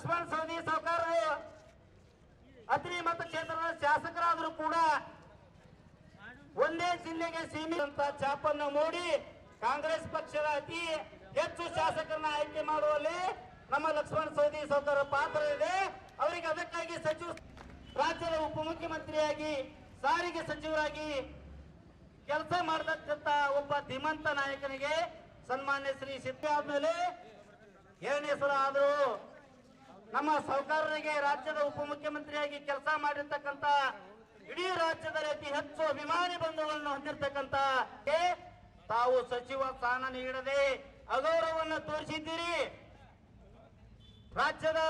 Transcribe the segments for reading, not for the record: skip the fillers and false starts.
ಲಕ್ಷ್ಮಣ ಸವದಿ ಸಾವುಕಾರರು ಅತ್ರಿ ಮತಕ್ಷೇತ್ರದ ಶಾಸಕರಾದರೂ ಕೂಡ ಒಂದೇ ಜಿಲ್ಲೆಗೆ ಸೀಮಿತ ಛಾಪನ್ನು ಮೂಡಿ ಕಾಂಗ್ರೆಸ್ ಪಕ್ಷದ ಅತಿ ಹೆಚ್ಚು ಶಾಸಕರನ್ನ ಆಯ್ಕೆ ಮಾಡುವಲ್ಲಿ ನಮ್ಮ ಲಕ್ಷ್ಮಣ ಸವದಿ ಸಾವುಕಾರ ಪಾತ್ರ ಇದೆ. ಅವರಿಗೆ ಅದಕ್ಕಾಗಿ ರಾಜ್ಯದ ಉಪಮುಖ್ಯಮಂತ್ರಿಯಾಗಿ ಸಾರಿಗೆ ಸಚಿವರಾಗಿ ಕೆಲಸ ಮಾಡತಕ್ಕಂತ ಒಬ್ಬ ಧೀಮಂತ ನಾಯಕನಿಗೆ ಸನ್ಮಾನ್ಯ ಶ್ರೀ ಸಿದ್ದಿ ಆದ್ಮೇಲೆ ಏಳನೇ ಸಲ ಆದರೂ ನಮ್ಮ ಸಾವುಕಾರರಿಗೆ ರಾಜ್ಯದ ಉಪಮುಖ್ಯಮಂತ್ರಿಯಾಗಿ ಕೆಲಸ ಮಾಡಿರ್ತಕ್ಕಂಥ ಇಡೀ ರಾಜ್ಯದಲ್ಲಿ ಅತಿ ಹೆಚ್ಚು ಅಭಿಮಾನಿ ಬಂಧುಗಳನ್ನು ಹೊಂದಿರತಕ್ಕಂತ ತಾವು ಸಚಿವ ಸ್ಥಾನ ನೀಡದೆ ಅಗೌರವವನ್ನು ತೋರಿಸಿದ್ದೀರಿ. ರಾಜ್ಯದ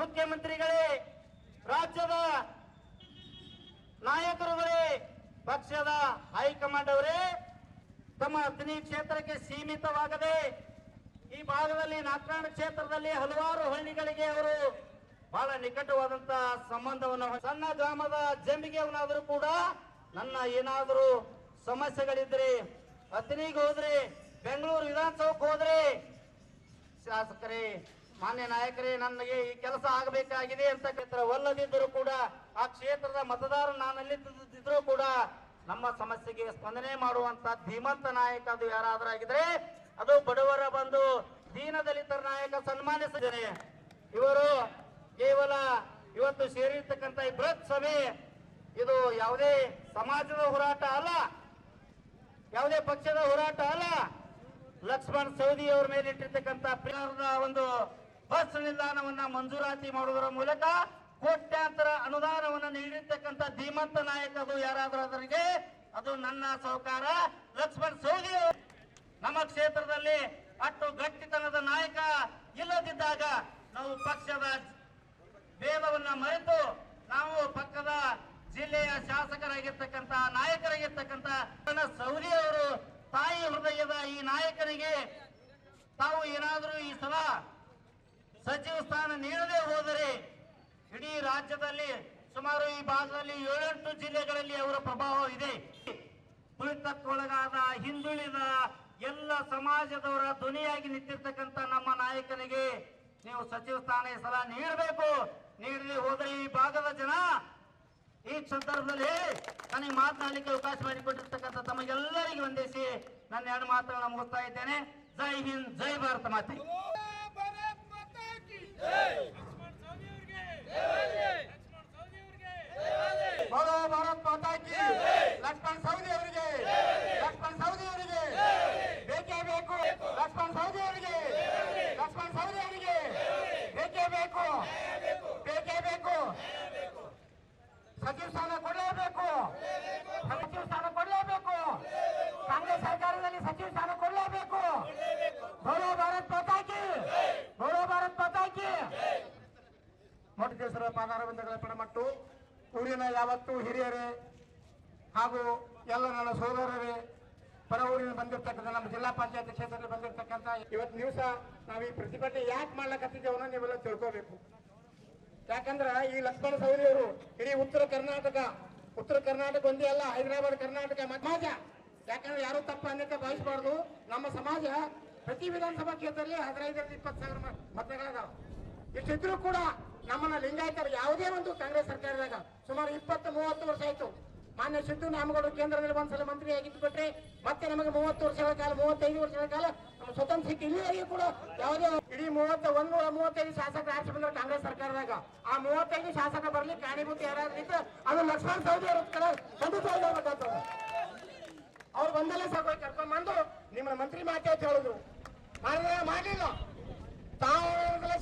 ಮುಖ್ಯಮಂತ್ರಿಗಳೇ, ರಾಜ್ಯದ ನಾಯಕರುಗಳೇ, ಪಕ್ಷದ ಹೈಕಮಾಂಡ್ ಅವರೇ ತಮ್ಮ ಅತನಿ ಕ್ಷೇತ್ರಕ್ಕೆ ಸೀಮಿತವಾಗದೆ ಈ ಭಾಗದಲ್ಲಿ ನಾಗರಾಣ ಕ್ಷೇತ್ರದಲ್ಲಿ ಹಲವಾರು ಹಳ್ಳಿಗಳಿಗೆ ಅವರು ಬಹಳ ನಿಕಟವಾದಂತ ಸಂಬಂಧವನ್ನು ಸಣ್ಣ ಗ್ರಾಮದ ಜಂಬಿಗೆವನಾದರೂ ಕೂಡ ನನ್ನ ಏನಾದರೂ ಸಮಸ್ಯೆಗಳಿದ್ರೆ ಅತನಿಗೆ ಹೋದ್ರೆ ಬೆಂಗಳೂರು ವಿಧಾನಸೌಧಕ್ಕೆ ಹೋದ್ರೆ ಶಾಸಕರೇ ಮಾನ್ಯ ನಾಯಕರೇ ನನಗೆ ಈ ಕೆಲಸ ಆಗಬೇಕಾಗಿದೆ ಅಂತ ಕ್ಷೇತ್ರವಲ್ಲದಿದ್ದರೂ ಕೂಡ ಆ ಕ್ಷೇತ್ರದ ಮತದಾರ ನಾನಲ್ಲಿದ್ದರೂ ಕೂಡ ನಮ್ಮ ಸಮಸ್ಯೆಗೆ ಸ್ಪಂದನೆ ಮಾಡುವಂತ ಧೀಮಂತ ನಾಯಕ ಅದು ಯಾರಾದರೂ ಆಗಿದ್ರೆ ಅದು ಬಡವರ ಬಂದು ದೀನ ದಲಿತರ ನಾಯಕ ಸನ್ಮಾನಿಸಿದ್ದೇನೆ. ಇವರು ಕೇವಲ ಇವತ್ತು ಸೇರಿರ್ತಕ್ಕಂಥ ಈ ಬೃಹತ್ ಸಭೆ ಇದು ಯಾವುದೇ ಸಮಾಜದ ಹೋರಾಟ ಅಲ್ಲ, ಯಾವುದೇ ಪಕ್ಷದ ಹೋರಾಟ ಅಲ್ಲ. ಲಕ್ಷ್ಮಣ ಸವದಿ ಅವರ ಮೇಲೆ ಇಟ್ಟಿರ್ತಕ್ಕಂಥ ಒಂದು ಬಸ್ ನಿಲ್ದಾಣವನ್ನ ಮಂಜೂರಾತಿ ಮಾಡುವುದರ ಮೂಲಕ ಕೋಟ್ಯಾಂತರ ಅನುದಾನವನ್ನು ನೀಡಿರ್ತಕ್ಕಂಥ ಧೀಮಂತ ನಾಯಕ ಅದು ಯಾರಾದರೂ ಅದರಿಗೆ ಅದು ನನ್ನ ಸಾವುಕಾರ ಲಕ್ಷ್ಮಣ ಸವದಿ. ನಮ್ಮ ಕ್ಷೇತ್ರದಲ್ಲಿ ಅಷ್ಟು ಗಟ್ಟಿತನದ ನಾಯಕ ಇಲ್ಲದಿದ್ದಾಗ ನಾವು ಪಕ್ಷದ ಭೇದವನ್ನ ಮರೆತು ನಾವು ಪಕ್ಕದ ಜಿಲ್ಲೆಯ ಶಾಸಕರಾಗಿರ್ತಕ್ಕಂಥ ನಾಯಕರಾಗಿರ್ತಕ್ಕಂಥ ಸವದಿ ಅವರು ತಾಯಿ ಹೃದಯದ ಈ ನಾಯಕನಿಗೆ ತಾವು ಏನಾದರೂ ಈ ಸಲ ಸಚಿವ ಸ್ಥಾನ ನೀಡದೆ ಹೋದರೆ ಇಡೀ ರಾಜ್ಯದಲ್ಲಿ ಸುಮಾರು ಈ ಭಾಗದಲ್ಲಿ 7-8 ಜಿಲ್ಲೆಗಳಲ್ಲಿ ಅವರ ಪ್ರಭಾವ ಇದೆ. ತುಳಿತಕ್ಕೊಳಗಾದ ಹಿಂದುಳಿದ ಎಲ್ಲ ಸಮಾಜದವರ ಧ್ವನಿಯಾಗಿ ನಿಂತಿರ್ತಕ್ಕಂಥ ನಮ್ಮ ನಾಯಕನಿಗೆ ನೀವು ಸಚಿವ ಸ್ಥಾನ ಈ ಸಲ ನೀಡಬೇಕು. ನೀಡದೆ ಹೋದರೆ ಈ ಭಾಗದ ಜನ ಈ ಸಂದರ್ಭದಲ್ಲಿ ನನಗೆ ಮಾತನಾಡಲಿಕ್ಕೆ ಅವಕಾಶ ಮಾಡಿಕೊಟ್ಟಿರ್ತಕ್ಕಂಥ ತಮಗೆಲ್ಲರಿಗೂ ವಂದಿಸಿ ನನ್ನ 2 ಮಾತುಗಳನ್ನು ಮುಗಿಸ್ತಾ ಇದ್ದೇನೆ. ಜೈ ಹಿಂದ್, ಜೈ ಭಾರತ ಮಾತೆ. बोलो भारत माता की। लक्ष्मण सवदी ಅವರಿಗೆ, ಲಕ್ಷ್ಮಣ ಸವದಿ ಅವರಿಗೆ ಬೇಕೇ ಬೇಕು. ಲಕ್ಷ್ಮಣ ಸವದಿ ಅವರಿಗೆ, ಲಕ್ಷ್ಮಣ ಸವದಿ ಅವರಿಗೆ ಬೇಕೇ ಬೇಕು, ಬೇಕೇ ಬೇಕು. ಸಚಿವ ಸ್ಥಾನ ಕೊಡಲೇಬೇಕು, ಸಚಿವ ಸ್ಥಾನ ಕೊಡಲೇಬೇಕು. ಕಾಂಗ್ರೆಸ್ ಸರ್ಕಾರದಲ್ಲಿ ಸಚಿವ ಸ್ಥಾನ ಕೊಡಲೇಬೇಕು. बोलो भारत माता की, बोलो भारत माता की. ಮೊಟ್ಟೇಶ್ವರ ಪಾದಾರವಿಂದಗಳ ಪಣಮಟ್ಟು ಊರಿನ ಯಾವತ್ತು ಹಿರಿಯರೇ ಹಾಗೂ ಎಲ್ಲ ನನ್ನ ಸೋದರರೇ, ಪರ ಊರಿನ ಬಂದಿರ್ತಕ್ಕಂಥ ನಮ್ಮ ಜಿಲ್ಲಾ ಪಂಚಾಯತ್ ಕ್ಷೇತ್ರದಲ್ಲಿ ಬಂದಿರತಕ್ಕಂಥ ಇವತ್ತು ದಿವಸ ನಾವು ಈ ಪ್ರತಿಭಟನೆ ಯಾಕೆ ಮಾಡ್ಲಕತ್ತಿದ್ದೇವನ್ನ ನೀವೆಲ್ಲ ತಿಳ್ಕೋಬೇಕು. ಯಾಕಂದ್ರೆ ಈ ಲಕ್ಷ್ಮಣ ಸವದಿ ಅವರು ಇಡೀ ಉತ್ತರ ಕರ್ನಾಟಕ ಒಂದೇ ಅಲ್ಲ, ಹೈದರಾಬಾದ್ ಕರ್ನಾಟಕ ಸಮಾಜ. ಯಾಕಂದ್ರೆ ಯಾರು ತಪ್ಪ ಅನ್ನಕ್ಕೆ ಭಾವಿಸಬಾರ್ದು. ನಮ್ಮ ಸಮಾಜ ಪ್ರತಿ ವಿಧಾನಸಭಾ ಕ್ಷೇತ್ರದಲ್ಲಿ 15-20 ಸಾವಿರ ಮತಗಳದಾವ. ಇಷ್ಟಿದ್ರು ಕೂಡ ನಮ್ಮನ್ನ ಲಿಂಗಾಯತರು ಯಾವುದೇ ಒಂದು ಕಾಂಗ್ರೆಸ್ ಸರ್ಕಾರದಾಗ ಸುಮಾರು 20-30 ವರ್ಷ ಆಯ್ತು. ಮಾನ್ಯ ಸಿದ್ದು ನ್ಯಾಮಗೌಡರು ಕೇಂದ್ರದಲ್ಲಿ ಒಂದ್ಸಲ ಮಂತ್ರಿ ಆಗಿದ್ದು ಬಿಟ್ರೆ ಮತ್ತೆ ನಮಗೆ 30 ವರ್ಷಗಳ ಕಾಲ, 35 ವರ್ಷಗಳ ಕಾಲ ನಮ್ಮ ಸ್ವತಂತ್ರ ಸಿಕ್ಕಿ ಇಲ್ಲಿವರೆಗೂ ಕೂಡ ಯಾವುದೇ ಇಡೀ 135 ಶಾಸಕರು ಆರಿಸಿ ಬಂದ್ರೆ ಕಾಂಗ್ರೆಸ್ ಸರ್ಕಾರದಾಗ ಆ 35 ಶಾಸಕ ಬರ್ಲಿ ಕಾರಣೀಭೂತ ಯಾರಾದ್ರೂ ಇದ್ರೆ ಅದು ಲಕ್ಷ್ಮಣ ಸವದಿ ಅವರ ಖಂಡಿತವಾಗಿ ಹೋಗ್ಬೇಕಾಗ್ತದೆ. ಅವ್ರು ಬಂದಲ್ಲೇ ಸಾಕು ಕರ್ಕೊಂಡ್ ಬಂದು ನಿಮ್ಮನ್ನ ಮಂತ್ರಿ ಮಾತೆ ಅಂತ ಹೇಳಿದ್ರು. ಮಾಡಲಿಲ್ಲ. ತಾವು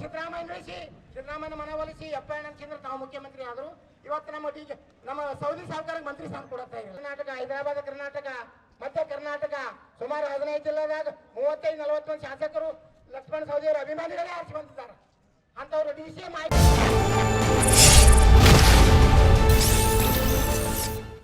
ಸಿದ್ದರಾಮಯ್ಯ ನಡೆಸಿ, ಸಿದ್ದರಾಮಯ್ಯ ಮನವೊಲಿಸಿ ಚಂದ್ರ ತಾವು ಮುಖ್ಯಮಂತ್ರಿ ಆದ್ರು. ಇವತ್ತು ನಮ್ಮ ಸೌದಿ ಸರ್ಕಾರಕ್ಕೆ ಮಂತ್ರಿ ಸ್ಥಾನ ಕೊಡುತ್ತಾ ಇಲ್ಲ. ಕರ್ನಾಟಕ, ಹೈದರಾಬಾದ್ ಕರ್ನಾಟಕ, ಮಧ್ಯ ಕರ್ನಾಟಕ ಸುಮಾರು 15 ಜಿಲ್ಲೆದಾಗ 35-40 ಶಾಸಕರು ಲಕ್ಷ್ಮಣ ಸವದಿ ಅವರ ಅಭಿಮಾನಿಗಳೇ ಆರಿಸಿ ಬಂದಿದ್ದಾರೆ. ಅಂತವ್ರು ಡಿ ಸಿ